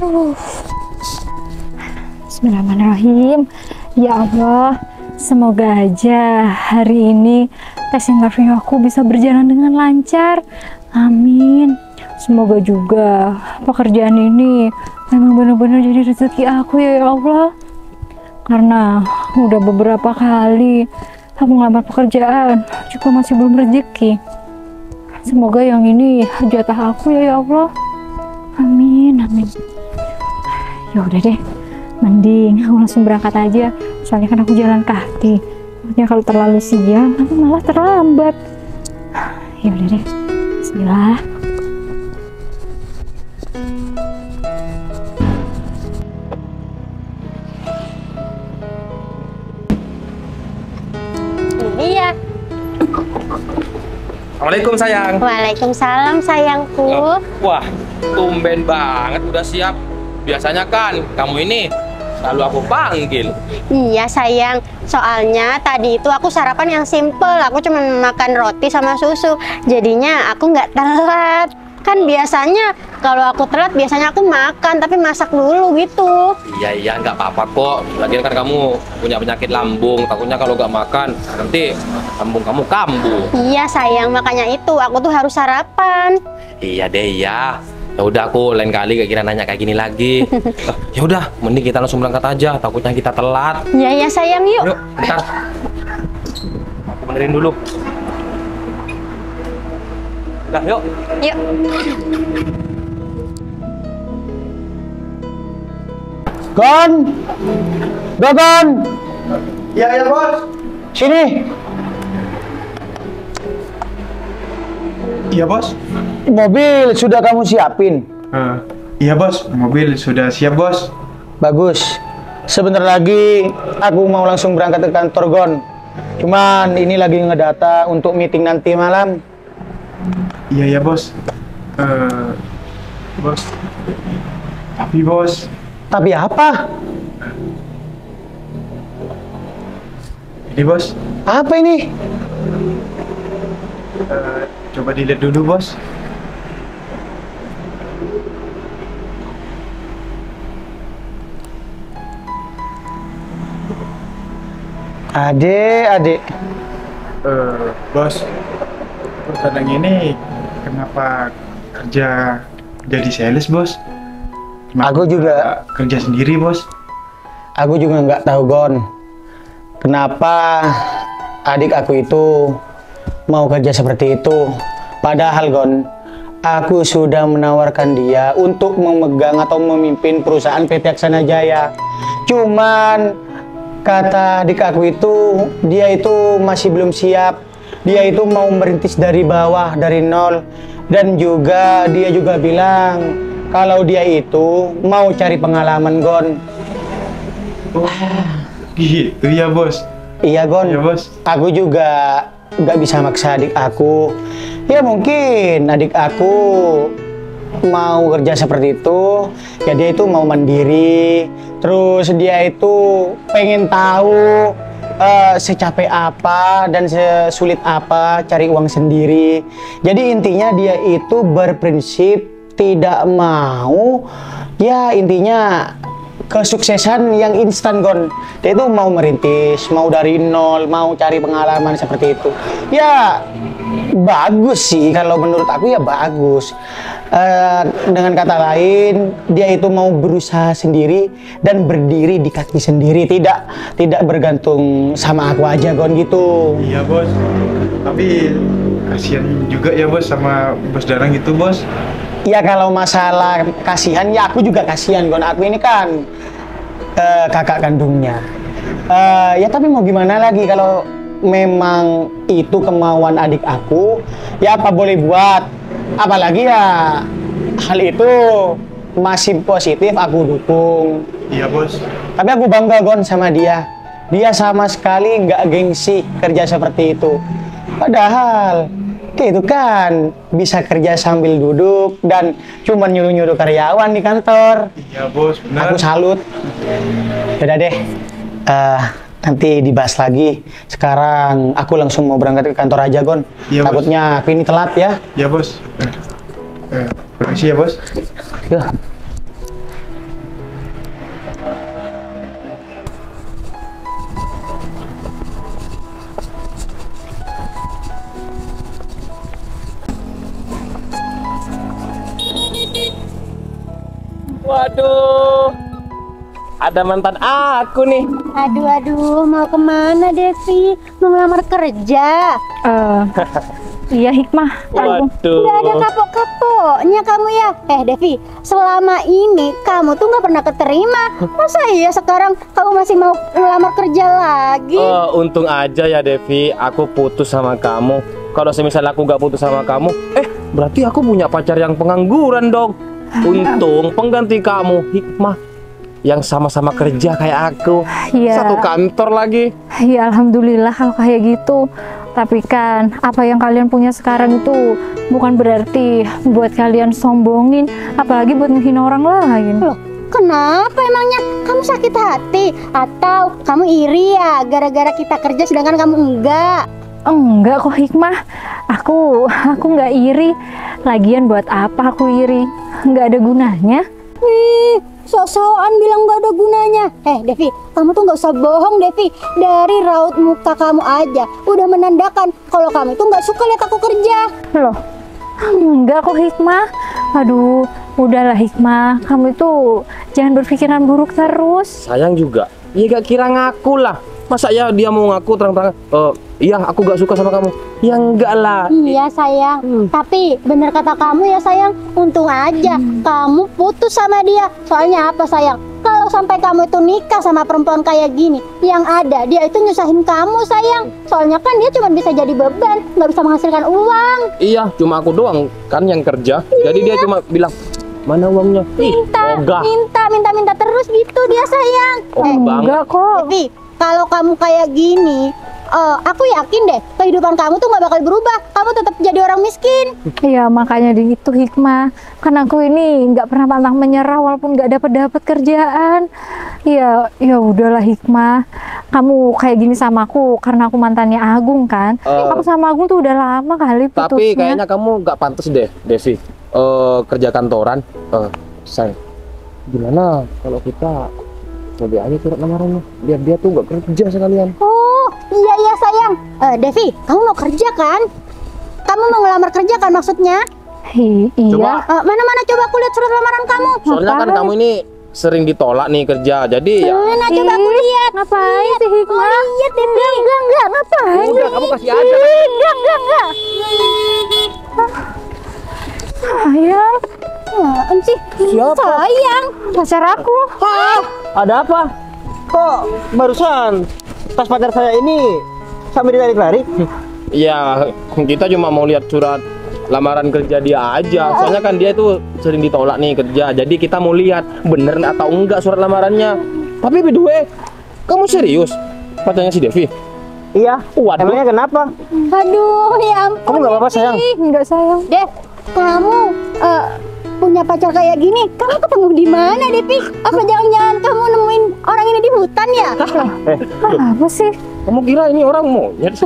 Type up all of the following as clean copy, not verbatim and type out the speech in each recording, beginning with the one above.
Aduh. Bismillahirrahmanirrahim. Ya Allah, semoga aja hari ini tes interview aku bisa berjalan dengan lancar. Amin. Semoga juga pekerjaan ini memang benar-benar jadi rezeki aku ya Allah. Karena udah beberapa kali aku ngelamar pekerjaan juga masih belum rezeki. Semoga yang ini jatah aku ya Allah. Amin, amin. Ya udah deh, mending aku langsung berangkat aja. Soalnya kan aku jalan kaki. Makanya kalau terlalu siang nanti malah terlambat. Ya udah deh. Bismillah. Ini ya. Assalamualaikum sayang. Waalaikumsalam sayangku. Wah, tumben banget udah siap. Biasanya kan kamu ini selalu aku panggil. Iya sayang, soalnya tadi itu aku sarapan yang simple. Aku cuma makan roti sama susu. Jadinya aku nggak telat. Kan biasanya kalau aku telat biasanya aku makan tapi masak dulu gitu. Iya, nggak apa-apa kok. Lagian kan kamu punya penyakit lambung. Takutnya kalau nggak makan nanti lambung kamu kambuh. Iya sayang, makanya itu aku tuh harus sarapan. Iya deh ya. Ya udah aku lain kali gak kira nanya kayak gini lagi. Ya udah, mending kita langsung berangkat aja. Takutnya kita telat. Iya ya sayang, yuk. Yuk, bentar. Aku benerin dulu. Udah, yuk. Yuk. Gon! Gon! Ya bos. Sini! Iya bos. Mobil sudah kamu siapin? Iya bos, mobil sudah siap bos. Bagus. Sebentar lagi aku mau langsung berangkat ke kantor Gon. Cuman ini lagi ngedata untuk meeting nanti malam. Iya bos. Bos. Tapi bos. Tapi apa? Ini bos. Apa ini? Coba dilihat dulu bos. Adik. Bos. Perusahaan ini kenapa kerja jadi sales bos? Kenapa Aku juga kerja sendiri bos. Aku juga nggak tahu Gon. Kenapa adik aku itu mau kerja seperti itu? Padahal Gon, aku sudah menawarkan dia untuk memegang atau memimpin perusahaan PT Aksana Jaya. Cuman kata adik aku itu, dia itu masih belum siap. Dia itu mau merintis dari bawah, dari nol. Dan juga dia juga bilang kalau dia itu mau cari pengalaman Gon. Oh, gitu ya bos. Iya Gon, Iya bos. aku juga nggak bisa maksa adik aku. Ya mungkin adik aku mau kerja seperti itu, ya dia itu mau mandiri. Terus dia itu pengen tahu secapek apa dan sesulit apa cari uang sendiri. Jadi intinya dia itu berprinsip tidak mau, ya intinya kesuksesan yang instan Gon. Dia itu mau merintis, mau dari nol, mau cari pengalaman seperti itu. Ya bagus sih, kalau menurut aku ya bagus. Dengan kata lain, dia itu mau berusaha sendiri dan berdiri di kaki sendiri, tidak bergantung sama aku aja Gon gitu. Iya bos. Tapi kasihan juga ya bos sama bos Darang itu bos. Ya kalau masalah kasihan, ya aku juga kasihan Gon. Aku ini kan kakak kandungnya. Ya tapi mau gimana lagi, kalau memang itu kemauan adik aku, ya apa boleh buat. Apalagi ya hal itu masih positif, aku dukung. Iya bos. Tapi aku bangga Gon sama dia. Dia sama sekali nggak gengsi kerja seperti itu. Padahal dia itu kan bisa kerja sambil duduk dan cuma nyuruh-nyuruh karyawan di kantor. Iya bos, benar. Aku salut. Yaudah deh, nanti dibahas lagi. Sekarang aku langsung mau berangkat ke kantor aja Gon. Iya, Takutnya aku ini telat ya. Iya bos. Permisi ya bos. Yuk. ada mantan aku nih. Aduh, mau kemana Devi? Mau ngelamar kerja? Iya Hikmah, aku Waduh. Nggak ada kapok-kapoknya kamu ya. Devi, selama ini kamu tuh nggak pernah keterima. Masa iya sekarang kamu masih mau ngelamar kerja lagi? Untung aja ya Devi, aku putus sama kamu. Kalau semisal aku nggak putus sama kamu, berarti aku punya pacar yang pengangguran dong. Untung pengganti kamu Hikmah yang sama-sama kerja kayak aku. Iya. Satu kantor lagi. Ya alhamdulillah kalau kayak gitu. Tapi kan apa yang kalian punya sekarang itu bukan berarti buat kalian sombongin, apalagi buat menghina orang lain. Loh, kenapa emangnya? Kamu sakit hati? Atau kamu iri ya gara-gara kita kerja sedangkan kamu enggak? Enggak kok Hikmah, aku nggak iri. Lagian buat apa aku iri? Nggak ada gunanya. Wih, sok-sokan bilang gak ada gunanya. Devi, kamu tuh gak usah bohong Devi. Dari raut muka kamu aja udah menandakan kalau kamu tuh gak suka lihat aku kerja. Loh, enggak kok Hikmah. Aduh, udahlah Hikmah, kamu itu jangan berpikiran buruk terus. Sayang juga. Ya gak kira ngaku lah. Masa ya dia mau ngaku terang-terangan, iya aku gak suka sama kamu. Ya enggak lah. Iya sayang, tapi bener kata kamu ya sayang. Untung aja kamu putus sama dia. Soalnya apa sayang? Kalau sampai kamu itu nikah sama perempuan kayak gini, yang ada dia itu nyusahin kamu sayang. Soalnya kan dia cuma bisa jadi beban, nggak bisa menghasilkan uang. Iya, cuma aku doang kan yang kerja. Jadi dia cuma bilang, mana uangnya? Minta terus gitu dia sayang. Enggak kok. Devi, kalau kamu kayak gini, aku yakin deh kehidupan kamu tuh nggak bakal berubah. Kamu tetap jadi orang miskin. Ya makanya di itu Hikmah, kan aku ini nggak pernah pantang menyerah walaupun nggak dapat kerjaan. Ya udahlah Hikmah, kamu kayak gini sama aku karena aku mantannya Agung kan. Aku sama Agung tuh udah lama kali putusnya. Tapi kayaknya kamu nggak pantas deh, Devi, kerja kantoran. Sayang, gimana kalau kita coba aja surat lamarannya, biar dia tuh nggak kerja sekalian. Oh iya sayang. Devi, kamu mau kerja kan? Kamu mau ngelamar kerja kan maksudnya? Iya. Coba. Mana coba aku lihat surat lamaran kamu. Soalnya kan Ngapain? kamu ini sering ditolak nih kerja, jadi ya. Mana coba aku lihat. Ngapain sih Hikmah? Lihat Devi. Enggak, ngapain? Udah, kamu kasih aja. Enggak. Sayang, Apaan sih? Siapa? Sayang. pacar aku. Ada apa? Kok barusan tas pacar saya ini sampai ditarik lari? Ya, kita cuma mau lihat surat lamaran kerja dia aja. Soalnya kan dia itu sering ditolak nih kerja. Jadi kita mau lihat bener atau enggak surat lamarannya. Tapi by the way, kamu serius pacarnya si Devi? Iya. Waduh. Emangnya kenapa? Aduh, ya ampun. Kamu nggak apa-apa sayang? Enggak sayang. Dev, kamu punya pacar kayak gini, kamu ketemu di mana, Devi? Apa jangan-jangan kamu nemuin orang ini di hutan ya? Apa sih? Kamu kira ini orang monyet?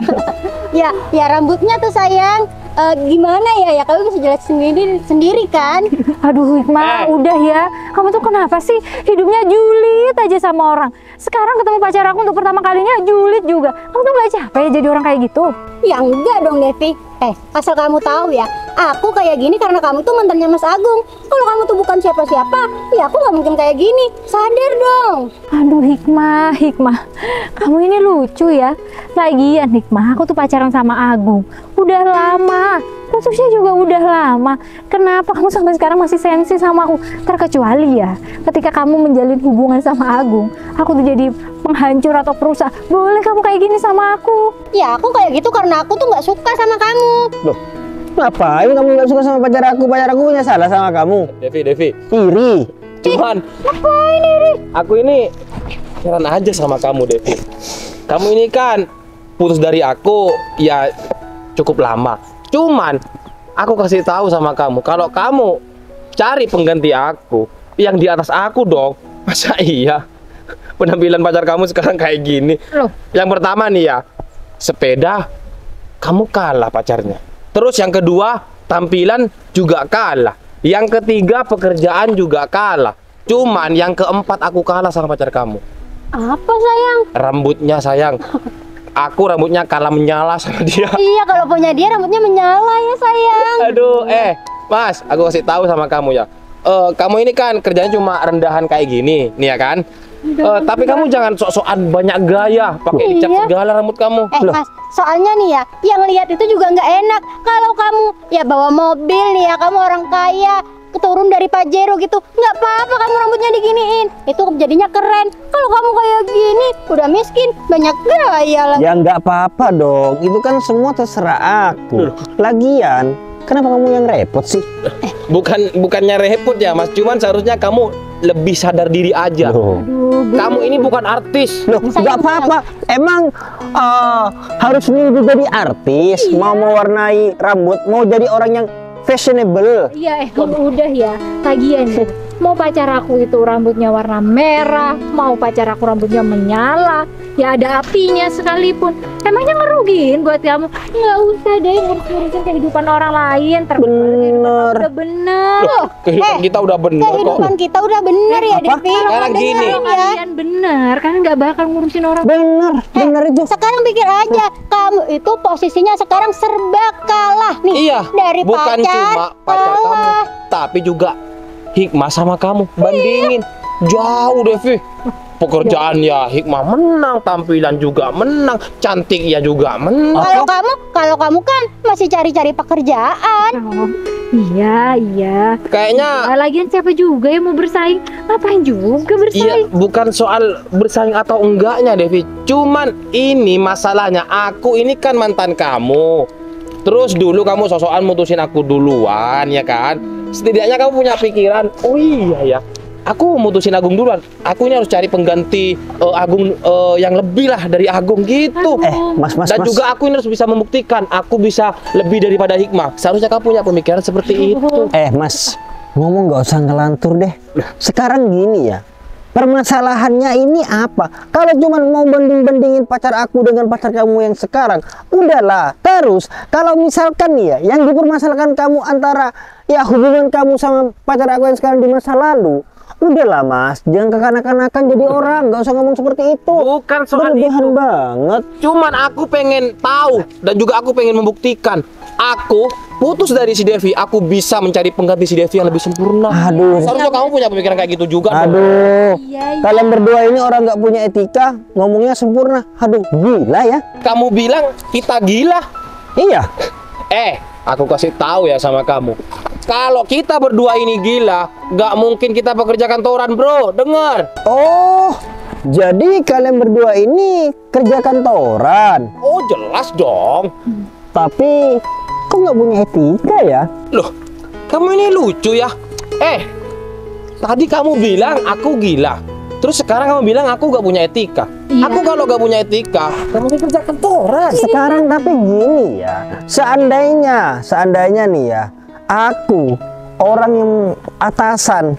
Ya rambutnya tuh sayang. Gimana ya? Kamu bisa jelasin sendiri kan? Aduh Hikmah, udah ya. Kamu tuh kenapa sih hidupnya julid aja sama orang? Sekarang ketemu pacar aku untuk pertama kalinya julid juga. Kamu tuh gak capek ya jadi orang kayak gitu? Ya enggak dong, Devi. Asal kamu tahu ya, aku kayak gini karena kamu tuh mantannya Mas Agung. Kalau kamu tuh bukan siapa-siapa, ya aku nggak mungkin kayak gini. Sadar dong. Aduh Hikmah, kamu ini lucu ya. Lagian Hikmah, aku tuh pacaran sama Agung udah lama, putusnya juga udah lama. Kenapa kamu sampai sekarang masih sensi sama aku? Terkecuali ya, ketika kamu menjalin hubungan sama Agung, aku tuh jadi penghancur atau perusak. Boleh kamu kayak gini sama aku? Ya aku kayak gitu karena aku tuh nggak suka sama kamu. Loh, ngapain kamu nggak suka sama pacar aku? Pacar aku punya salah sama kamu? Devi, Iri. cuman Ngapain ini? aku ini heran aja sama kamu, Devi. Kamu ini kan putus dari aku ya cukup lama. Cuman aku kasih tahu sama kamu, kalau kamu cari pengganti aku yang di atas aku dong. Masa iya penampilan pacar kamu sekarang kayak gini? Loh. Yang pertama nih ya, sepeda kamu kalah pacarnya. Terus yang kedua, tampilan juga kalah. Yang ketiga, pekerjaan juga kalah. Cuman yang keempat aku kalah sama pacar kamu. Apa sayang? Rambutnya sayang. Aku rambutnya kalah menyala sama dia. Iya, kalau punya dia rambutnya menyala ya sayang. Aduh, Mas, aku kasih tahu sama kamu ya. Kamu ini kan kerjanya cuma rendahan kayak gini, nih ya kan? Tapi kamu jangan sok-sokan banyak gaya, pakai dicat Iya. segala rambut kamu. Mas, soalnya nih ya, yang lihat itu juga nggak enak. Kalau kamu ya bawa mobil nih ya, kamu orang kaya, keturun dari Pajero gitu, nggak apa-apa kamu rambutnya diginiin. Itu jadinya keren. Kalau kamu kayak gini, udah miskin, banyak gaya lah. Ya nggak apa-apa dong, itu kan semua terserah aku. Lagian, kenapa kamu yang repot sih? Bukannya repot ya, Mas. Cuman seharusnya kamu lebih sadar diri aja. Loh, Kamu ini bukan artis. nggak apa-apa. Emang harus nunggu jadi artis, mau mewarnai rambut, mau jadi orang yang fashionable. Iya, udah ya. Lagian ya, mau pacar aku itu rambutnya warna merah, mau pacar aku rambutnya menyala, ya ada apinya sekalipun. Emangnya ngerugiin buat kamu? Nggak usah deh ngurus-ngurusin kehidupan orang lain. Bener. Udah bener. Kehidupan kita udah bener kok. Kehidupan kita udah bener ya, Apa? Devi. Sekarang gini. Kalau kalian bener, kalian nggak bakal ngurusin orang. Bener itu. Sekarang pikir aja, kamu itu posisinya sekarang serba kalah nih. Iya, Dari bukan pacar, cuma pacar kamu, kalah. tapi juga Hikmah sama kamu. Bandingin jauh, Devi. Pekerjaan ya Hikmah menang, tampilan juga menang, cantik ya juga menang. Kalau kamu kan masih cari-cari pekerjaan. Oh, iya. Kayaknya Lagian siapa juga yang mau bersaing? Ngapain juga bersaing? iya, bukan soal bersaing atau enggaknya, Devi. Cuman ini masalahnya, aku ini kan mantan kamu. Terus dulu kamu sosokan mutusin aku duluan, ya kan? Setidaknya kamu punya pikiran, oh iya ya, aku mutusin Agung duluan. Aku ini harus cari pengganti Agung yang lebih lah dari Agung gitu. Mas. Dan juga aku ini harus bisa membuktikan aku bisa lebih daripada Hikmah. Seharusnya kamu punya pemikiran seperti itu. Mas, ngomong nggak usah ngelantur deh. Sekarang gini ya, permasalahannya ini apa? Kalau cuma mau banding-bandingin pacar aku dengan pacar kamu yang sekarang, udahlah. Terus, kalau misalkan nih ya, yang dipermasalahkan kamu antara ya hubungan kamu sama pacar aku yang sekarang di masa lalu, udahlah Mas, jangan kekanak-kanakan jadi orang, nggak usah ngomong seperti itu. Bukan soal Berlebihan itu. banget. Cuman aku pengen tahu dan juga aku pengen membuktikan aku putus dari si Devi, aku bisa mencari pengganti si Devi yang lebih sempurna. Aduh. Seharusnya kamu punya pemikiran kayak gitu juga. dong. Aduh, Iya. kalian berdua ini orang nggak punya etika, ngomongnya sempurna. Aduh, gila ya. Kamu bilang kita gila. Iya. Aku kasih tahu ya sama kamu. Kalau kita berdua ini gila, nggak mungkin kita bekerja kantoran, bro. Dengar. Oh, jadi kalian berdua ini kerja kantoran, Oh, jelas dong. tapi kok nggak punya etika ya? Loh, kamu ini lucu ya. Tadi kamu bilang aku gila. Terus sekarang kamu bilang aku gak punya etika. Iya. Aku kalau gak punya etika, gak mungkin kerja kantoran. Sekarang tapi gini ya, seandainya nih ya, aku orang yang atasan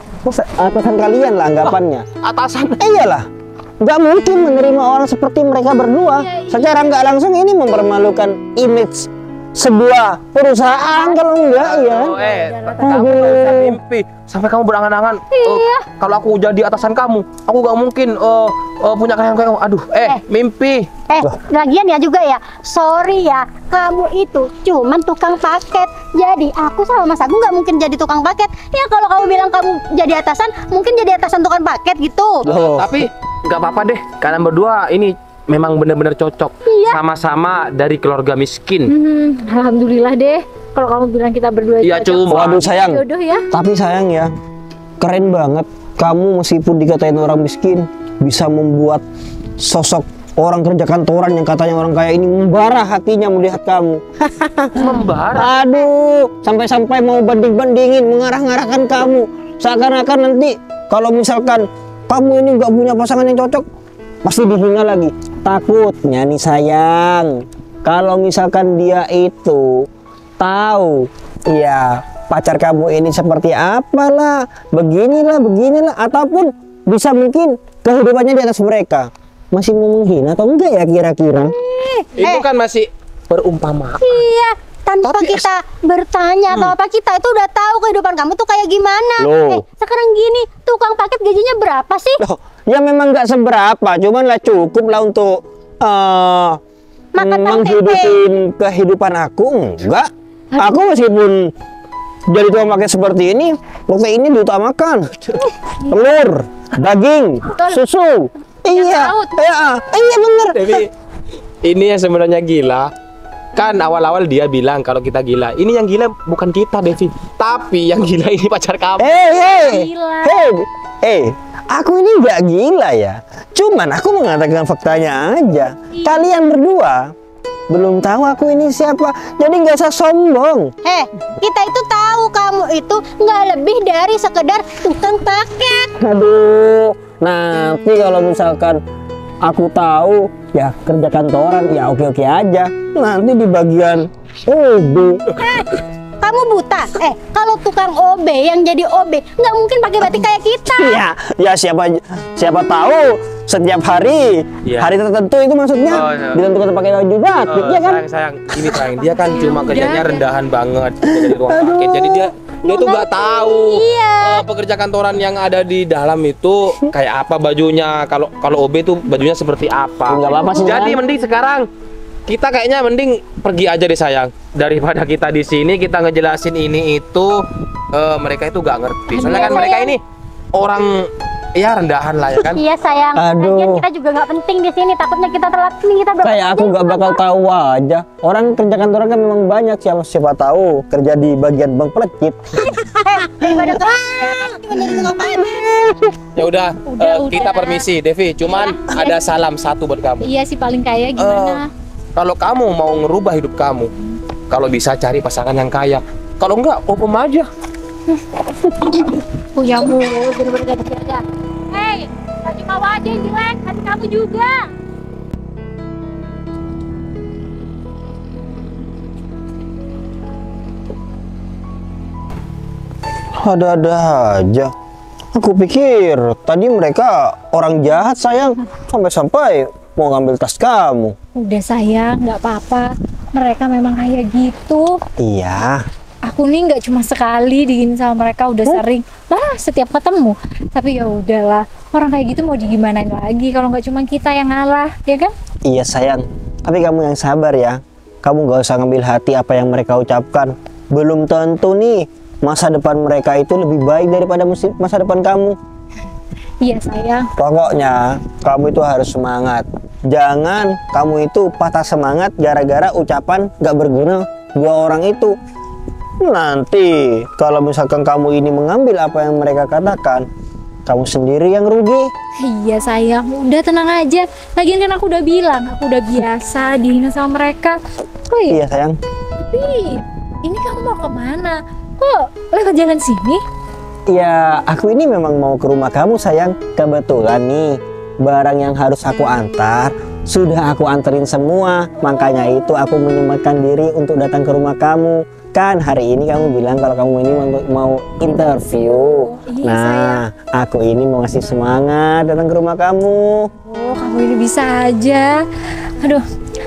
kalian lah anggapannya. Atasan. Iyalah, nggak mungkin menerima orang seperti mereka berdua. Secara nggak langsung ini mempermalukan image sebuah perusahaan kalau enggak ya. Kamu gak usah mimpi sampai kamu berangan-angan. Kalau aku jadi atasan kamu, aku gak mungkin punya kayak kamu. Aduh, mimpi. Lagian ya juga ya, sorry ya, kamu itu cuman tukang paket. Jadi aku sama Mas Agung nggak mungkin jadi tukang paket. Ya kalau kamu bilang kamu jadi atasan, mungkin jadi atasan tukang paket gitu. Loh, Tapi nggak apa-apa deh, kalian berdua ini memang benar-benar cocok. Sama-sama dari keluarga miskin. Alhamdulillah deh. Kalau kamu bilang kita berdua Iya, cocok, cuma. waduh sayang. jodoh ya. Tapi sayang ya, keren banget. Kamu meskipun dikatain orang miskin, bisa membuat sosok orang kerja kantoran yang katanya orang kaya ini membara hatinya melihat kamu. Membara. Aduh, sampai-sampai mau banding-bandingin, mengarah-ngarahkan kamu. Seakan-akan nanti kalau misalkan kamu ini nggak punya pasangan yang cocok, pasti dihina lagi. Takutnya nih sayang, kalau misalkan dia itu tahu, ya pacar kamu ini seperti apalah, beginilah, ataupun bisa mungkin kehidupannya di atas mereka, masih mau menghina atau enggak ya kira-kira? Itu kan masih perumpamaan. Iya, tanpa Tapi kita bertanya atau apa, kita itu udah tahu kehidupan kamu tuh kayak gimana. Loh. Sekarang gini, tukang paket gajinya berapa sih? Loh, ya memang nggak seberapa, cuman lah cukup lah untuk Makan menghidupin kehidupan aku. Enggak, aku meskipun jadi tua pakai seperti ini, proteinnya diutamakan. Telur, daging, susu. Iya, iya bener. Devi, ini yang sebenarnya gila. Kan awal-awal dia bilang kalau kita gila. Ini yang gila bukan kita, Devi. Tapi yang gila ini pacar kamu. Aku ini nggak gila ya. Cuman aku mengatakan faktanya aja. Kalian berdua belum tahu aku ini siapa, jadi nggak usah sombong. Kita itu tahu kamu itu nggak lebih dari sekedar tukang paket. Aduh, nanti kalau misalkan aku tahu ya kerja kantoran ya oke-oke aja. Nanti di bagian OB. Kamu buta? Kalau tukang OB yang jadi OB nggak mungkin pakai batik kayak kita. Ya siapa tahu setiap hari hari tertentu itu maksudnya ditentukan pakai baju batik ya kan? Sayang, ini sayang dia kan cuma kerjanya rendahan banget dari ruang paket. Jadi dia itu nggak tahu pekerja kantoran yang ada di dalam itu kayak apa bajunya. Kalau OB itu bajunya seperti apa? Nggak apa-apa sih. Jadi mending sekarang kita kayaknya mending pergi aja deh sayang, daripada kita di sini kita ngejelasin ini itu mereka itu nggak ngerti. Soalnya kan mereka ini orang ya rendahan lah ya kan. Iya sayang. Lagian kita juga nggak penting di sini. Takutnya kita telat nih kita. Kayak aku nggak bakal tahu aja. Orang kerja kantoran kan memang banyak, siapa tahu kerja di bagian bank pelecit. Ya udah, kita permisi, Devi. Cuman ada salam satu buat kamu. Iya sih paling kaya gimana? Kalau kamu mau ngerubah hidup kamu, kalau bisa cari pasangan yang kaya. Kalau enggak, open aja. Puyamu bener-bener gak dijaga. Hei, gak cuma wajah yang jelek, hati kamu juga. Ada-ada aja. Aku pikir tadi mereka orang jahat sayang, sampai-sampai mau ngambil tas kamu. Udah sayang, nggak apa-apa. Mereka memang kayak gitu. Iya. Aku nih nggak cuma sekali digini sama mereka, udah sering. Lah, setiap ketemu. Tapi ya udahlah, orang kayak gitu mau digimanain lagi kalau nggak cuma kita yang ngalah, ya kan? Iya sayang. Tapi kamu yang sabar ya. Kamu nggak usah ngambil hati apa yang mereka ucapkan. Belum tentu nih masa depan mereka itu lebih baik daripada masa depan kamu. Iya sayang. Pokoknya kamu itu harus semangat. Jangan kamu itu patah semangat gara-gara ucapan gak berguna dua orang itu. Nanti kalau misalkan kamu ini mengambil apa yang mereka katakan, kamu sendiri yang rugi. Iya sayang, udah tenang aja. Lagian kan aku udah bilang, aku udah biasa dihina sama mereka. Oh Iya sayang. Tapi ini kamu mau kemana? Kok lewat jalan sini? Ya, aku ini memang mau ke rumah kamu sayang. Kebetulan nih, barang yang harus aku antar sudah aku anterin semua. Makanya itu aku menyempatkan diri untuk datang ke rumah kamu. Kan hari ini kamu bilang kalau kamu ini mau interview. Iya, nah, aku ini mau ngasih semangat datang ke rumah kamu. Oh, kamu ini bisa aja. Aduh,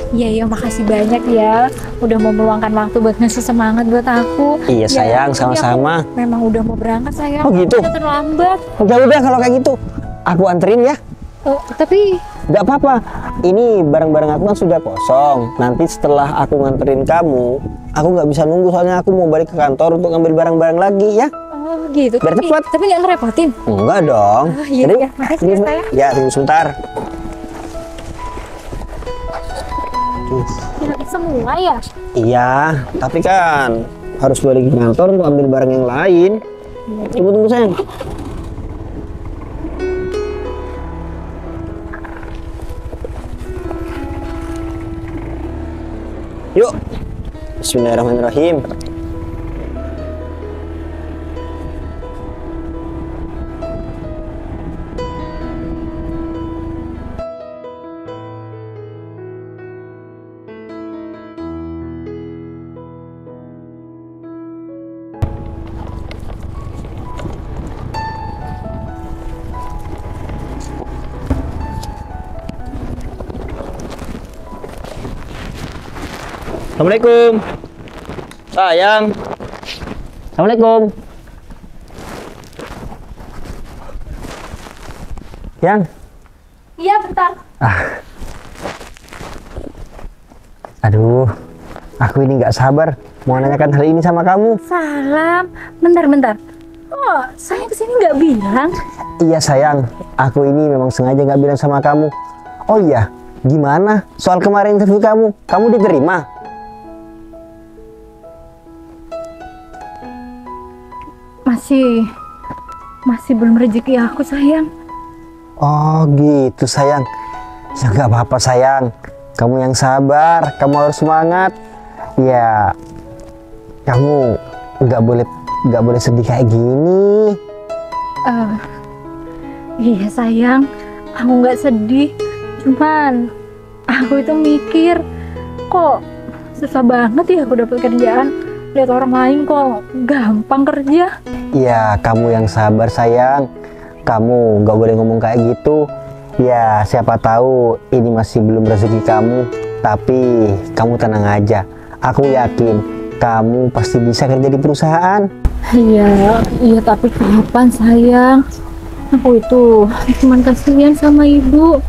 iya makasih banyak ya. Udah mau meluangkan waktu buat ngasih semangat buat aku. Iya sayang, sama-sama. Memang udah mau berangkat sayang. Oh gitu? Udah terlambat. Udah kalau kayak gitu, aku anterin ya. Oh, tapi Gak apa-apa, ini barang-barang aku kan sudah kosong. Nanti setelah aku nganterin kamu, aku nggak bisa nunggu soalnya aku mau balik ke kantor untuk ngambil barang-barang lagi ya. oh gitu. Biar cepat. Tapi nggak ngerepotin. Enggak dong. Oh, iya, Jadi, iya. Makasih ya, sayang. ya tunggu sebentar. Semua ya? Iya, tapi kan harus balik ke kantor untuk ambil barang yang lain. Tunggu sayang. Yuk. Bismillahirrahmanirrahim. Assalamualaikum. Sayang. Assalamualaikum. Yang? Iya, bentar. Aduh, aku ini nggak sabar. mau nanyakan hal ini sama kamu. Salam. Bentar. Oh, saya kesini nggak bilang. Iya sayang, aku ini memang sengaja nggak bilang sama kamu. Oh iya, gimana soal kemarin interview kamu? Kamu diterima? Masih belum rezeki aku, sayang. Oh gitu sayang. Ya nggak apa-apa sayang. Kamu yang sabar, kamu harus semangat. Ya, kamu nggak boleh sedih kayak gini. Iya sayang, aku nggak sedih. Cuman aku itu mikir, kok susah banget ya aku dapat kerjaan. Lihat orang lain kok gampang kerja. Ya kamu yang sabar sayang. Kamu nggak boleh ngomong kayak gitu. Ya siapa tahu ini masih belum rezeki kamu. Tapi kamu tenang aja. Aku yakin kamu pasti bisa kerja di perusahaan. Iya tapi kapan sayang? Aku itu cuman kasihan sama ibu.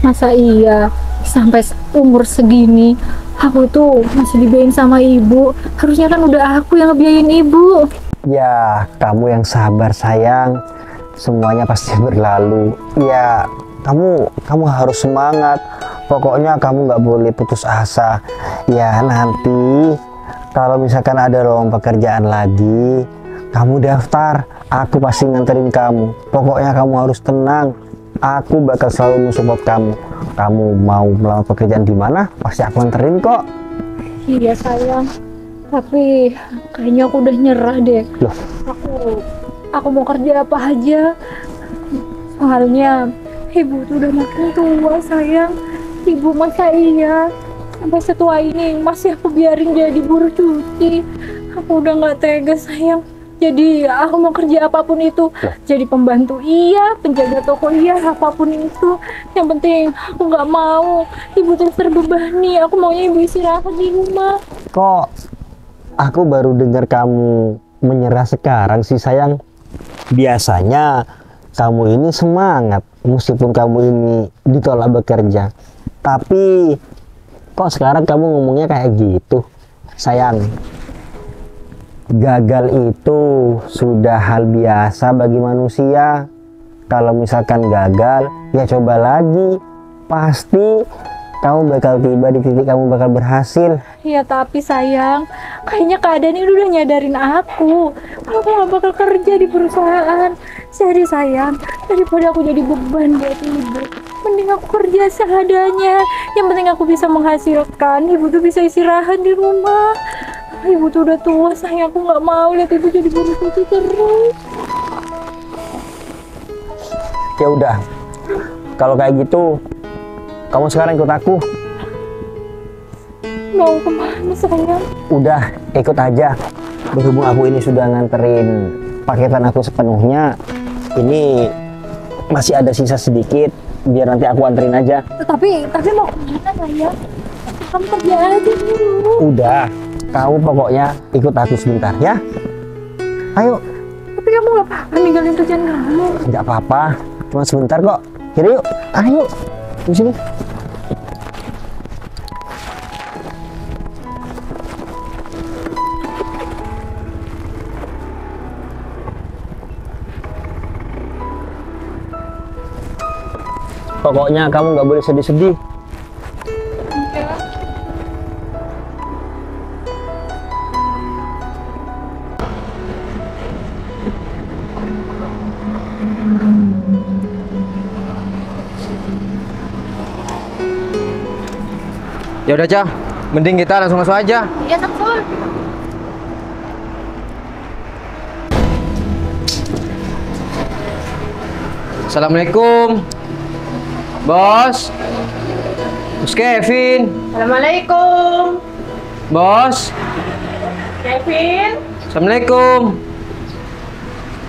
Masa iya sampai umur segini aku tuh masih dibiayain sama ibu? Harusnya kan udah aku yang ngebiayain ibu. Ya kamu yang sabar sayang. Semuanya pasti berlalu. Ya kamu harus semangat. Pokoknya kamu nggak boleh putus asa. Ya nanti kalau misalkan ada lowongan pekerjaan lagi, kamu daftar. Aku pasti nganterin kamu. Pokoknya kamu harus tenang. Aku bakal selalu mensupport kamu. Kamu mau melamar pekerjaan di mana? Pasti aku anterin kok. Iya sayang. Tapi kayaknya aku udah nyerah deh. Loh, Aku mau kerja apa aja. Soalnya ibu tuh udah makin tua sayang. Ibu masa iya sampai setua ini masih aku biarin jadi buruh cuci. Aku udah nggak tega sayang. Jadi aku mau kerja apapun itu. Jadi pembantu iya, penjaga toko iya, apapun itu. Yang penting aku nggak mau ibu terus terbebani. Aku maunya ibu istirahat di rumah. kok aku baru dengar kamu menyerah sekarang sih sayang. Biasanya kamu ini semangat meskipun kamu ini ditolak bekerja. Tapi kok sekarang kamu ngomongnya kayak gitu? Sayang, gagal itu sudah hal biasa bagi manusia. Kalau misalkan gagal, ya coba lagi. Pasti kamu bakal tiba di titik kamu bakal berhasil. Ya tapi sayang, kayaknya keadaan ini udah nyadarin aku kalau aku gak bakal kerja di perusahaan. Jadi sayang, daripada aku jadi beban buat ibu, mending aku kerja seadanya. Yang penting aku bisa menghasilkan, ibu tuh bisa istirahat di rumah. Ibu tuh udah tua sayang, aku gak mau lihat ibu jadi buruh cuci terus. Ya udah, kalau kayak gitu, kamu sekarang ikut aku. Mau kemana sayang? Udah, ikut aja. Berhubung aku ini sudah nganterin paketan aku sepenuhnya, ini masih ada sisa sedikit. Biar nanti aku anterin aja. Tapi mau kemana sayang? Kamu kerja aja dulu. Udah, kamu pokoknya ikut aku sebentar ya. Ayo. Tapi kamu gak apa-apa ninggalin kerjaan kamu. Nggak apa-apa, cuma sebentar kok. Yaudah yuk, ayo. Di sini. Pokoknya kamu nggak boleh sedih-sedih. Ya udah, Cah. Mending kita langsung masuk aja. Iya, Samsul. Assalamualaikum. Bos. Bos Kevin. Assalamualaikum. Bos. Kevin. Assalamualaikum.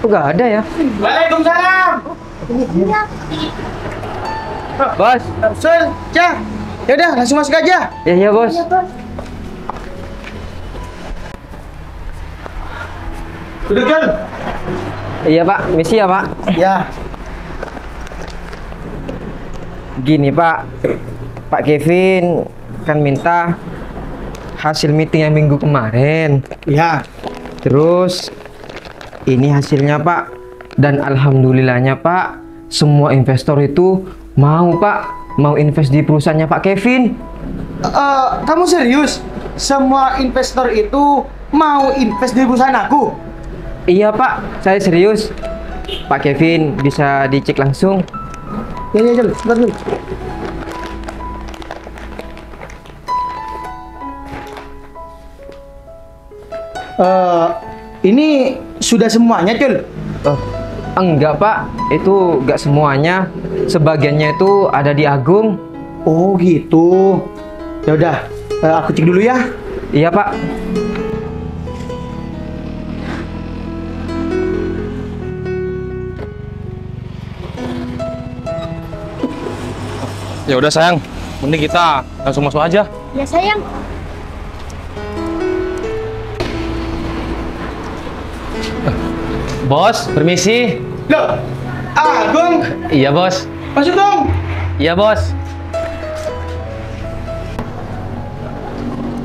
Kok gak ada ya? Waalaikumsalam. Bos. Sul, Cah. Yaudah, langsung masuk aja. Ya, Bos. Duduk, Jul. Iya, Pak. Misi ya, Pak. Ya. Gini, Pak. Pak Kevin kan minta hasil meeting yang minggu kemarin. Ya. Terus ini hasilnya Pak. Dan alhamdulillahnya Pak, semua investor itu mau Pak, mau invest di perusahaannya Pak Kevin. Kamu serius? Semua investor itu mau invest di perusahaan aku? Iya Pak, saya serius. Pak Kevin bisa dicek langsung. Ya, Jul, sebentar dulu. Ini sudah semuanya, Cul? Enggak Pak, itu enggak semuanya. Sebagiannya itu ada di Agung. Oh gitu. Ya udah, aku cek dulu ya. Iya Pak. Ya udah sayang, mending kita langsung masuk aja. Ya sayang. Bos, permisi. Loh, Agung, Iya bos. masuk dong. Iya bos.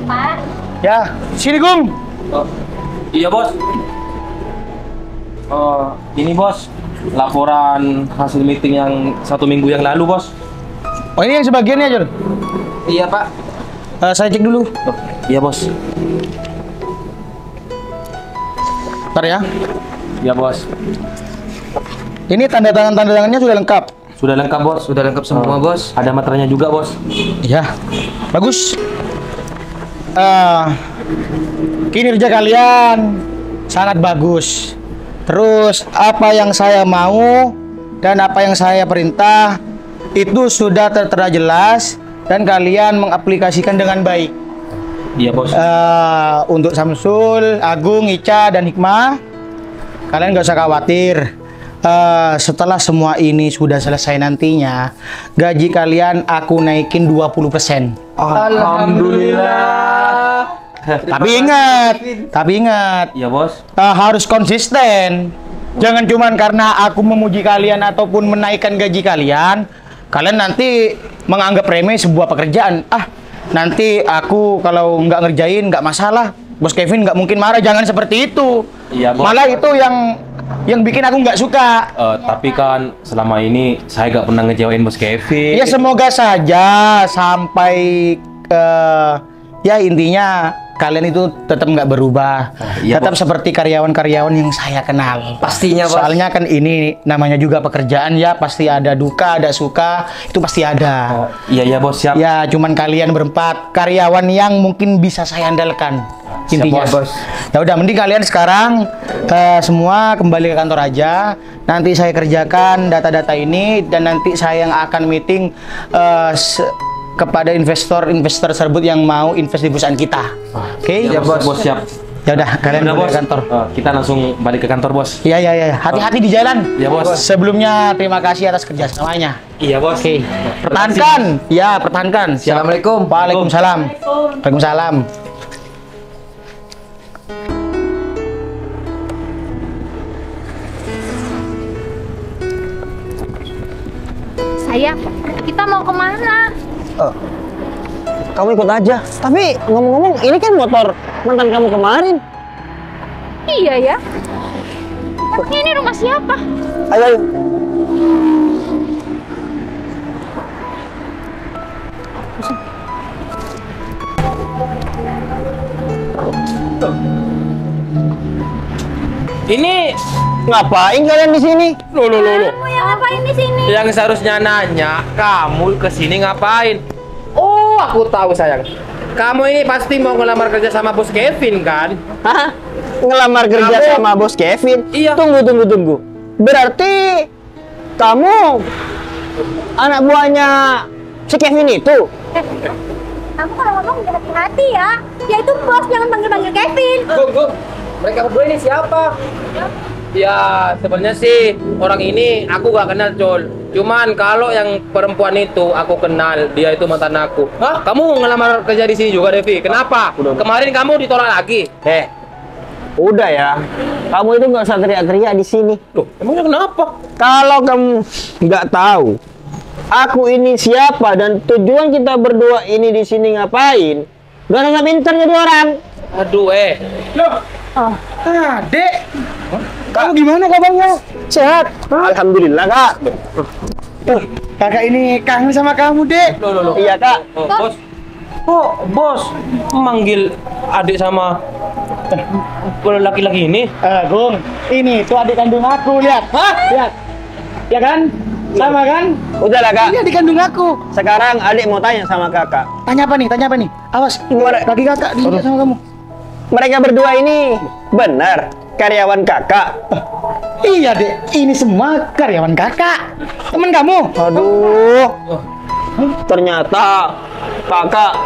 Pak. Ya, sini Gung. Iya bos. Ini bos, laporan hasil meeting yang 1 minggu yang lalu bos. Oh ini yang sebagiannya, Jul. Iya Pak. Saya cek dulu. Iya bos. Bentar ya. Iya bos. Ini tanda tangannya sudah lengkap. Sudah lengkap bos. Sudah lengkap semua Bos. Ada materainya juga bos. Ya, bagus. Kinerja kalian sangat bagus. Terus apa yang saya mau dan apa yang saya perintah itu sudah tertera jelas dan kalian mengaplikasikan dengan baik. Iya bos. Untuk Samsul, Agung, Ica, dan Hikmah, kalian nggak usah khawatir. Setelah semua ini sudah selesai nantinya, gaji kalian aku naikin 20%. Alhamdulillah. Tapi ingat, Iya bos. harus konsisten. Jangan cuman karena aku memuji kalian ataupun menaikkan gaji kalian, kalian nanti menganggap remeh sebuah pekerjaan. Nanti aku kalau nggak ngerjain nggak masalah. Bos Kevin nggak mungkin marah. Jangan seperti itu. Iya bos. Malah itu yang bikin aku nggak suka. Tapi kan selama ini saya nggak pernah ngecewain bos Kevin. Ya semoga saja sampai ya intinya kalian itu tetap nggak berubah, iya, tetap Bos. seperti karyawan-karyawan yang saya kenal. Pastinya, Bos. Soalnya kan ini namanya juga pekerjaan ya, pasti ada duka, ada suka, itu pasti ada. Iya bos, siap. Ya cuman kalian berempat karyawan yang mungkin bisa saya andalkan. Siap, Intinya. Bos. Ya udah, mending kalian sekarang semua kembali ke kantor aja. Nanti saya kerjakan data-data ini dan nanti saya yang akan meeting kepada investor tersebut yang mau invest di perusahaan kita. Oke? Ya bos, siap. Ya udah, kalian Udah, balik bos. ke kantor. Kita langsung balik ke kantor bos. Iya. Hati-hati di jalan. Iya, Bos. Sebelumnya terima kasih atas kerjasamanya. Iya bos. Oke. Pertahankan. Ya, pertahankan. Siap. Assalamualaikum. Waalaikumsalam. Waalaikumsalam. Sayang, kita mau kemana? Kamu ikut aja. Tapi ngomong-ngomong, ini kan motor mantan kamu kemarin. Iya ya. Emangnya ini rumah siapa? Ayo. Ini Ngapain kalian di sini? lo. Kamu yang ngapain di sini? Yang seharusnya nanya, kamu kesini ngapain? Oh, aku tahu sayang. Kamu ini pasti mau ngelamar kerja sama bos Kevin kan? Hah? Ngelamar kerja Kamu- sama bos Kevin? Iya. Tunggu. Berarti kamu anak buahnya si Kevin itu? Kamu kalau ngomong udah hati-hati ya. Ya itu bos, jangan panggil-panggil Kevin. Gung. Mereka berdua ini siapa? Ya, sebenarnya sih orang ini aku gak kenal, Col. Cuman kalau yang perempuan itu aku kenal, dia itu mantan aku. Hah? Kamu ngelamar kerja di sini juga, Devi? Kenapa? Kemarin kamu ditolak lagi. Udah ya. Kamu itu nggak usah teriak-teriak di sini. Loh, emangnya kenapa? Kalau kamu nggak tahu, aku ini siapa dan tujuan kita berdua ini di sini ngapain, Gak usah pinter jadi orang. Aduh, Loh, Oh, Dek. Kamu gimana kabarnya? Sehat? Alhamdulillah, Kak. Tuh, kakak ini kangen sama kamu, Dek. loh. Iya, Kak. Bos. Oh, bos manggil adik sama laki-laki ini? Gung, ini tuh adik kandung aku, lihat. Hah? Lihat. Ya kan? Sama kan? Udahlah, Kak. Ini adik kandung aku. Sekarang adik mau tanya sama kakak. Tanya apa nih? Tanya apa nih? Awas, lagi kakak diinjak sama kamu. Mereka berdua ini benar karyawan kakak? Iya, Dek. Ini semua karyawan kakak. Temen kamu. Aduh. Ternyata kakak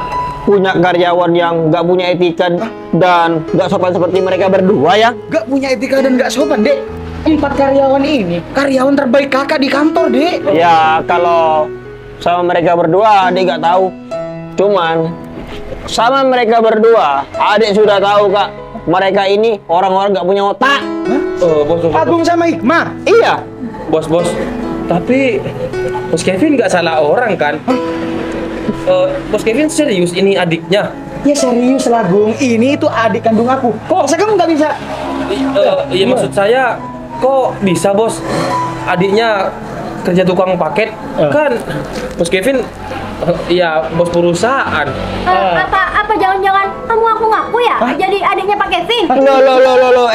punya karyawan yang nggak punya etika dan nggak sopan seperti mereka berdua ya? Gak punya etika dan gak sopan, Dek. 4 karyawan ini karyawan terbaik kakak di kantor, Dek. Ya kalau sama mereka berdua adik nggak tahu. Cuman sama mereka berdua adik sudah tahu, Kak. Mereka ini orang-orang nggak punya otak. Bos. Agung sama Hikmah. Iya. Bos. Tapi Bos Kevin nggak salah orang kan? Bos Kevin serius ini adiknya? Ya serius lah, Gung. Ini itu adik kandung aku. Kok masa kamu nggak bisa? Iya maksud saya, kok bisa bos? Adiknya kerja tukang paket kan? Bos Kevin, iya bos perusahaan. Apa jangan-jangan kamu ngaku ya jadi adiknya Pak Kevin? Loh,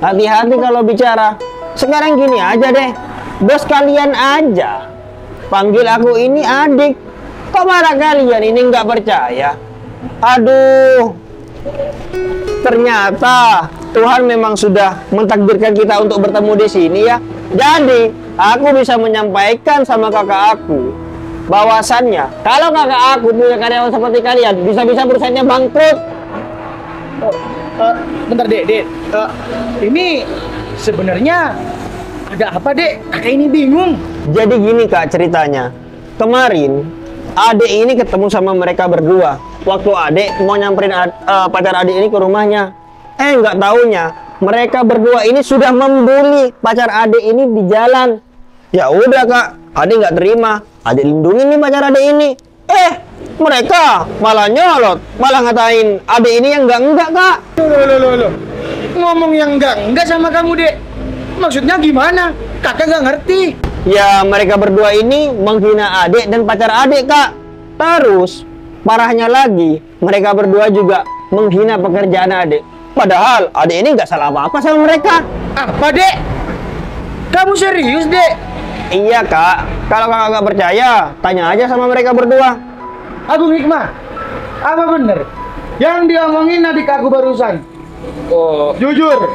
hati-hati kalau bicara. Sekarang gini aja deh, bos kalian aja panggil aku ini adik. Kok marah kalian ini nggak percaya? Aduh, ternyata Tuhan memang sudah mentakdirkan kita untuk bertemu di sini ya. Jadi aku bisa menyampaikan sama kakak aku bahwasannya kalau kakak aku punya karyawan seperti kalian, bisa-bisa perusahaannya bangkrut. Bentar, Dek. Ini sebenarnya ada apa, Dek? Kakak ini bingung. Jadi gini Kak ceritanya. Kemarin adik ini ketemu sama mereka berdua. Waktu adik mau nyamperin pacar adik ini ke rumahnya. Nggak taunya mereka berdua ini sudah membuli pacar adik ini di jalan. Ya udah Kak, adik nggak terima. Adik lindungin nih pacar adik ini. Mereka malah nyolot, malah ngatain adik ini yang enggak Kak. Loh. Ngomong yang enggak sama kamu, Dek. Maksudnya gimana? Kakak nggak ngerti. Ya mereka berdua ini menghina adik dan pacar adik Kak. Terus parahnya lagi mereka berdua juga menghina pekerjaan adik. Padahal adik ini nggak salah apa-apa sama mereka. Apa, Dek? Kamu serius, Dek? Iya Kak. Kalau kakak nggak percaya, tanya aja sama mereka berdua. Agung Hikmah, apa bener yang diomongin adik aku barusan? Oh, Jujur.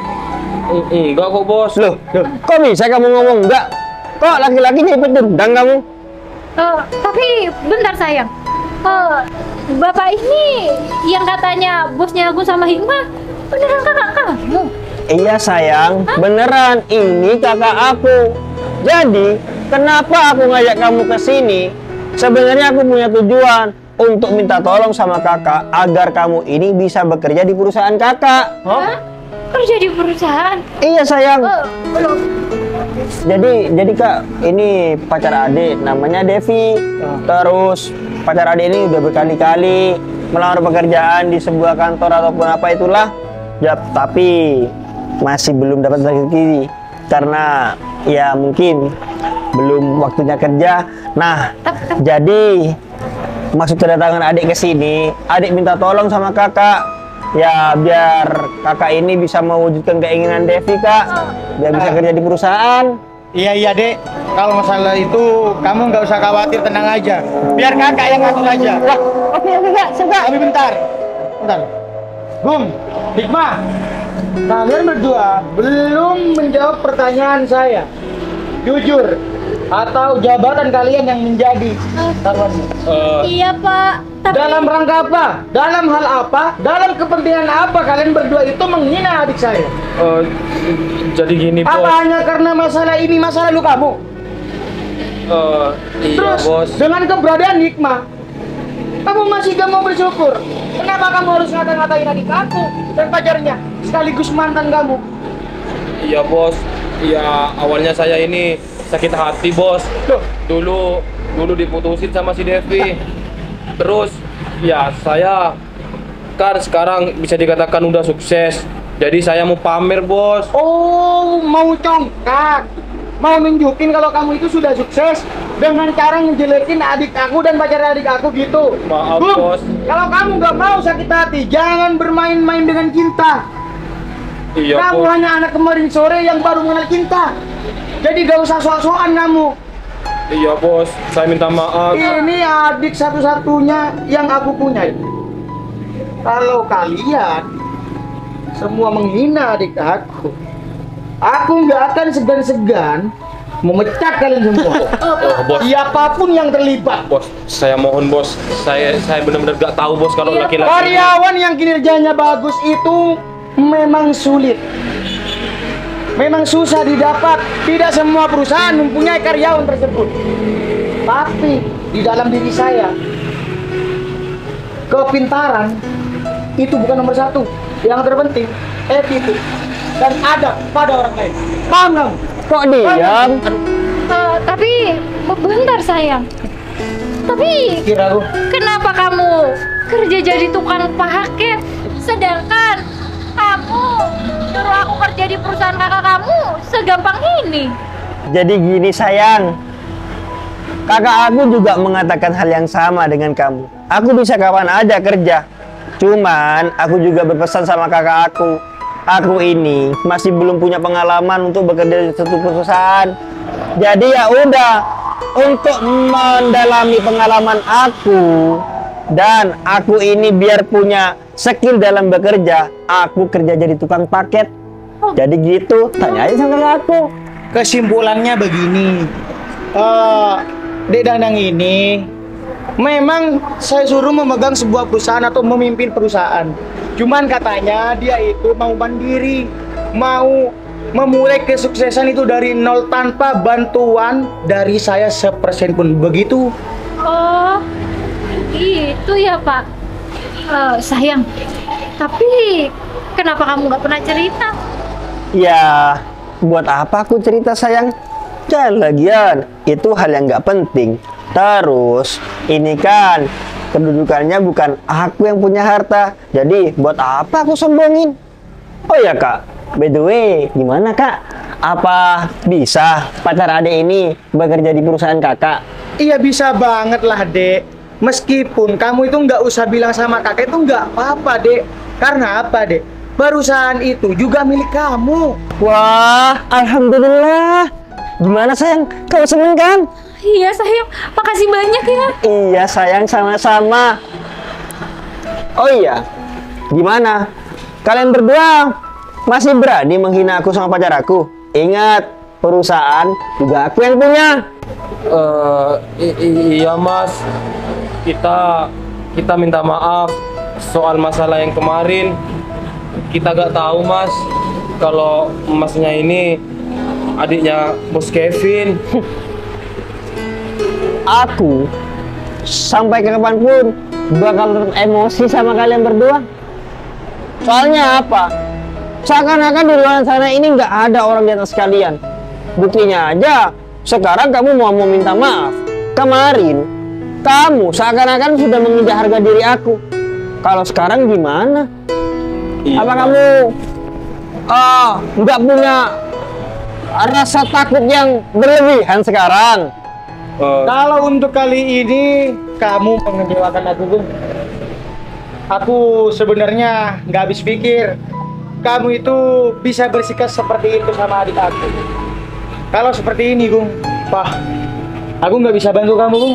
enggak kok bos. Loh, kok bisa kamu ngomong enggak? Kok laki-laki nyipet dendang kamu? Tapi bentar sayang. Bapak ini yang katanya bosnya aku sama Hikmah beneran kakak kamu? Iya sayang, beneran ini kakak aku. Jadi, kenapa aku ngajak kamu ke sini? Sebenarnya aku punya tujuan untuk minta tolong sama kakak agar kamu ini bisa bekerja di perusahaan kakak. Hah? Kerja di perusahaan? Iya sayang. Belum. Jadi Kak, ini pacar adik namanya Devi. Terus pacar adik ini udah berkali-kali melamar pekerjaan di sebuah kantor ataupun apa itulah. Ya, tapi masih belum dapat rezeki karena ya mungkin belum waktunya kerja. Nah, jadi maksud kedatangan adik ke sini, adik minta tolong sama kakak. Ya biar kakak ini bisa mewujudkan keinginan Devi Kak, biar bisa kerja di perusahaan. Iya, Dek. Kalau masalah itu kamu nggak usah khawatir, tenang aja. Biar kakak yang ngatur aja. Wah, Oke Kak, suka. tapi bentar. Gung, Hikmah, kalian berdua belum menjawab pertanyaan saya. Jujur, atau jabatan kalian yang menjadi taruhannya? Iya Pak. Tapi Dalam rangka apa? Dalam hal apa? Dalam kepentingan apa kalian berdua itu menghina adik saya? Jadi gini bos. Apa hanya karena masalah ini masa lalu kamu? Iya Terus bos. dengan keberadaan Hikmah, kamu masih gak mau bersyukur? Kenapa kamu harus ngata-ngatain adik aku dan pacarnya sekaligus mantan kamu? Iya bos. Iya awalnya saya ini sakit hati bos. Loh, Dulu diputusin sama si Devi. Terus Ya, saya kan sekarang bisa dikatakan udah sukses. Jadi saya mau pamer, Bos. Oh, mau congkak. Mau nunjukin kalau kamu itu sudah sukses dengan cara ngejelekin adik aku dan pacar adik aku gitu. Maaf, Bung, Bos. kalau kamu nggak mau sakit hati, jangan bermain-main dengan cinta. Iya, Kamu Bos. hanya anak kemarin sore yang baru mengenal cinta. Jadi gak usah sok-sokan kamu. Iya, Bos. Saya minta maaf. Ini adik satu-satunya yang aku punya. Kalau kalian semua menghina adik aku nggak akan segan-segan memecat kalian semua. Bos. Siapapun yang terlibat. Bos, saya mohon, Bos. Saya benar-benar gak tahu, Bos, kalau Iya, laki-laki. Karyawan yang kinerjanya bagus itu memang sulit. Memang susah didapat. Tidak semua perusahaan mempunyai karyawan tersebut. Tapi di dalam diri saya, kepintaran itu bukan nomor satu. Yang terpenting attitude dan adab pada orang lain. Paham kamu? Kok diam? Tapi bentar sayang. Tapi Kira aku. kenapa kamu kerja jadi tukang paket, sedangkan kamu nyuruh aku kerja di perusahaan kakak kamu segampang ini? Jadi gini sayang, kakak aku juga mengatakan hal yang sama dengan kamu. Aku bisa kapan aja kerja. Cuman aku juga berpesan sama kakak aku ini masih belum punya pengalaman untuk bekerja di satu perusahaan. Jadi ya udah, untuk mendalami pengalaman aku dan aku ini biar punya skill dalam bekerja, aku kerja jadi tukang paket. Jadi gitu, tanya aja sama kakak aku. Kesimpulannya begini, Dek Danang ini memang saya suruh memegang sebuah perusahaan atau memimpin perusahaan. Cuman katanya dia itu mau mandiri, mau memulai kesuksesan itu dari nol tanpa bantuan dari saya sepersen pun. Begitu. Oh, gitu ya Pak. Sayang, tapi kenapa kamu nggak pernah cerita? Ya, buat apa aku cerita sayang? Dan lagian, itu hal yang nggak penting. Terus, ini kan kedudukannya bukan aku yang punya harta. Jadi, buat apa aku sombongin? Oh ya kak, by the way, gimana kak? Apa bisa pacar adek ini bekerja di perusahaan kakak? Iya bisa banget lah Dek. Meskipun kamu itu nggak usah bilang sama kakek itu nggak apa-apa Dek. Karena apa Dek? Perusahaan itu juga milik kamu. Wah, alhamdulillah. Gimana sayang? Kau seneng kan? Iya sayang, makasih banyak ya. Iya sayang, sama-sama. Oh iya, gimana? Kalian berdua masih berani menghina aku sama pacar aku? Ingat, perusahaan juga aku yang punya. Iya, Mas. Kita minta maaf soal masalah yang kemarin. Kita gak tahu, Mas, kalau masnya ini adiknya Bos Kevin. Aku sampai ke kapanpun bakal tetap emosi sama kalian berdua. Soalnya apa? Seakan-akan di luar sana ini nggak ada orang di atas kalian. Buktinya aja, sekarang kamu mau minta maaf. Kemarin, kamu seakan-akan sudah menginjak harga diri aku. Kalau sekarang gimana? Iya, Apa Mas. kamu nggak punya rasa takut yang berlebihan sekarang? Kalau untuk kali ini kamu mengecewakan aku, Bung. Aku sebenarnya nggak habis pikir kamu itu bisa bersikap seperti itu sama adik aku. Kalau seperti ini, Bung, aku nggak bisa bantu kamu, Bung.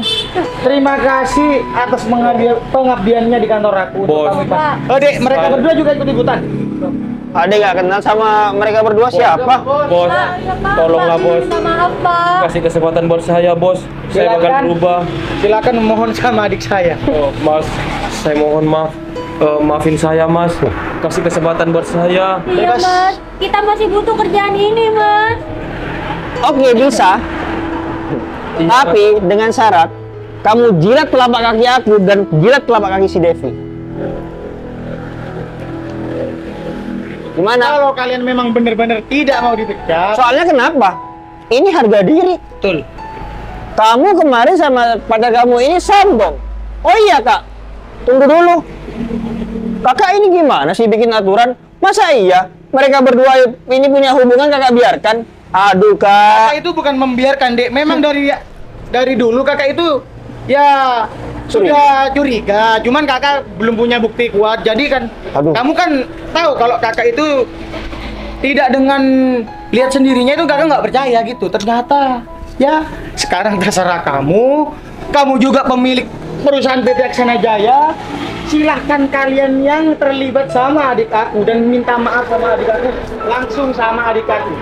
Terima kasih atas pengabdiannya di kantor aku. Bos. Oh, Dek, mereka berdua juga ikut-ikutan. Adek nggak kenal sama mereka berdua siapa? Bos, tolonglah, Bos. Minta maaf Pak. Kasih kesempatan buat saya, Bos. Saya bakal Silakan. berubah. Silakan mohon sama adik saya. Mas, saya mohon maaf. Maafin saya, Mas. Kasih kesempatan buat saya. Iya Bebas. Mas, kita masih butuh kerjaan ini Mas. Oke, bisa. Iya, Tapi dengan syarat kamu jilat telapak kaki aku dan jilat telapak kaki si Devi. Gimana? Kalau kalian memang benar-benar tidak mau dipecat, Soalnya kenapa? Ini harga diri. betul. Kamu kemarin sama pacar kamu ini sombong. Oh iya kak, tunggu dulu. Kakak ini gimana sih bikin aturan? Masa iya mereka berdua ini punya hubungan kakak biarkan? Aduh Kakak kak. itu bukan membiarkan, Dek. Memang dari dulu kakak itu ya sudah curiga. Cuman kakak belum punya bukti kuat. Jadi kan Aduh. kamu kan tahu kalau kakak itu tidak dengan lihat sendirinya itu kakak nggak percaya gitu. Ternyata ya sekarang terserah kamu. Kamu juga pemilik perusahaan PT Aksana Jaya. Silahkan kalian yang terlibat sama adik aku dan minta maaf sama adik aku langsung sama adik aku.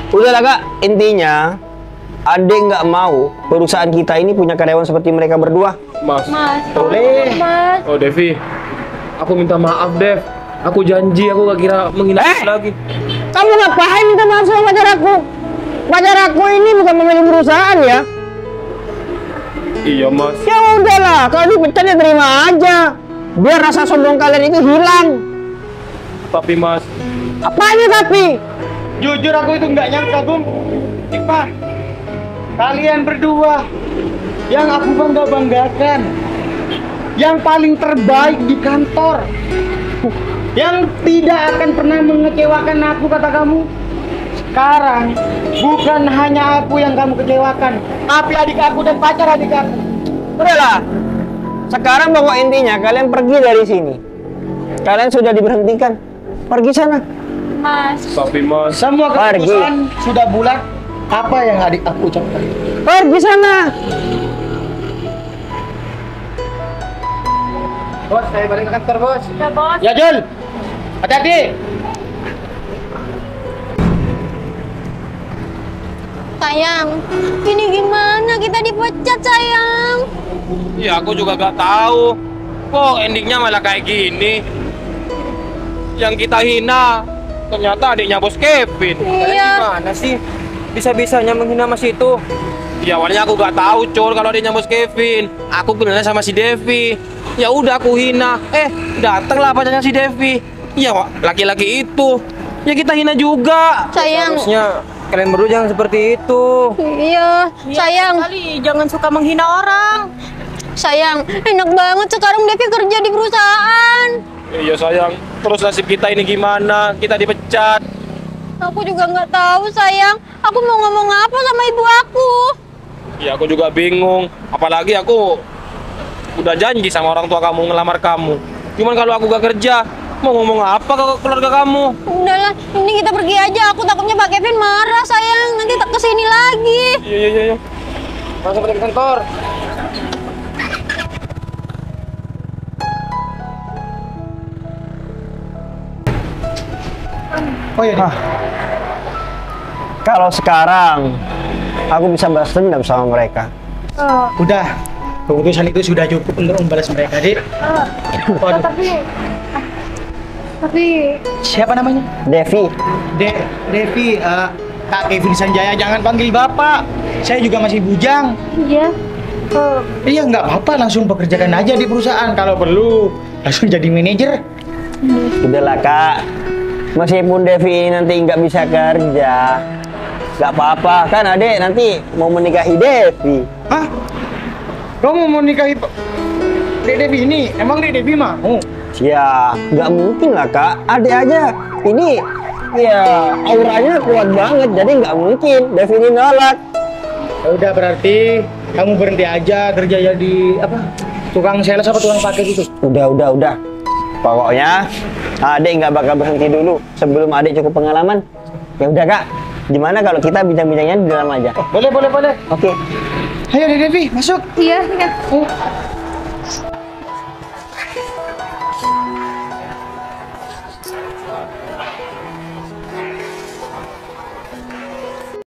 Udahlah kak, intinya Adek nggak mau perusahaan kita ini punya karyawan seperti mereka berdua. Mas. Mas, Boleh. Mas. Oh Devi, aku minta maaf Dev. Aku janji aku gak kira menghina lagi. Kamu ngapain minta maaf sama pacar aku? Pacar aku ini bukan pemilik perusahaan ya. Iya Mas. Ya udahlah, kalau dipecat ya terima aja. Biar rasa sombong kalian itu hilang. Tapi Mas, Apanya tapi? Jujur aku itu nggak nyangka, Bung. Ipa, kalian berdua yang aku banggakan, yang paling terbaik di kantor, yang tidak akan pernah mengecewakan aku, kata kamu. Sekarang bukan hanya aku yang kamu kecewakan, tapi adik aku dan pacar adik aku. Udahlah. Sekarang pokok intinya kalian pergi dari sini. Kalian sudah diberhentikan. Pergi sana. Mas. tapi Mas. Semua Pergi. keputusan sudah bulat. Apa yang adik aku ucapkan? Pergi sana. Bos, saya balik ke kantor, Bos. Ya, Bos. Ya, Jul. Hati-hati. Sayang, ini gimana kita dipecat, sayang? Ya aku juga gak tahu. Kok endingnya malah kayak gini? Yang kita hina ternyata adiknya Bos Kevin. Iya. Gimana sih? Bisa-bisanya menghina Mas itu. Ya awalnya aku gak tahu Cur kalau adiknya Bos Kevin. Aku kenalnya sama si Devi. Ya udah aku hina. Datanglah pacarnya si Devi. Ya laki-laki itu. Ya kita hina juga. Sayang. Harusnya kalian berdua jangan seperti itu. Iya, sayang. Kali jangan suka menghina orang. Sayang, enak banget sekarang Devi kerja di perusahaan. Iya sayang. Terus nasib kita ini gimana? Kita dipecat. Aku juga nggak tahu, sayang. Aku mau ngomong apa sama ibu aku? Ya aku juga bingung. Apalagi aku udah janji sama orang tua kamu ngelamar kamu. Cuman kalau aku gak kerja, mau ngomong apa ke keluarga kamu? Udahlah, ini kita pergi aja. Aku takutnya Pak Kevin marah, sayang. Nanti tak kesini lagi. Iya. Langsung balik ke kantor. Oh iya, Dik. Kalau sekarang aku bisa balas dendam sama mereka. Udah. Keputusan itu sudah cukup untuk membalas mereka, Dik. Waduh. Tapi Siapa namanya? Devi, Devi, Kak Kevin Sanjaya, jangan panggil Bapak. Saya juga masih bujang. iya. Iya, nggak apa-apa, langsung pekerjakan aja di perusahaan. Kalau perlu, langsung jadi manajer. udahlah kak. Meskipun Devi ini nanti nggak bisa kerja, nggak apa-apa kan adek nanti mau menikahi Devi. Hah? Kamu mau nikahi Dek Devi ini? Emang Dek Devi mau? Ya nggak mungkin lah kak. Adek aja ini ya auranya kuat banget, jadi nggak mungkin Devi ini nolak. Ya udah, berarti kamu berhenti aja kerja jadi apa? Tukang sales apa tukang paket itu? Udah. Pokoknya adek nggak bakal berhenti dulu sebelum adek cukup pengalaman. Ya udah kak, gimana kalau kita bincang-bincangnya di dalam aja? Boleh. Oke. Ayo Dek Devi, masuk. Iya. Oh,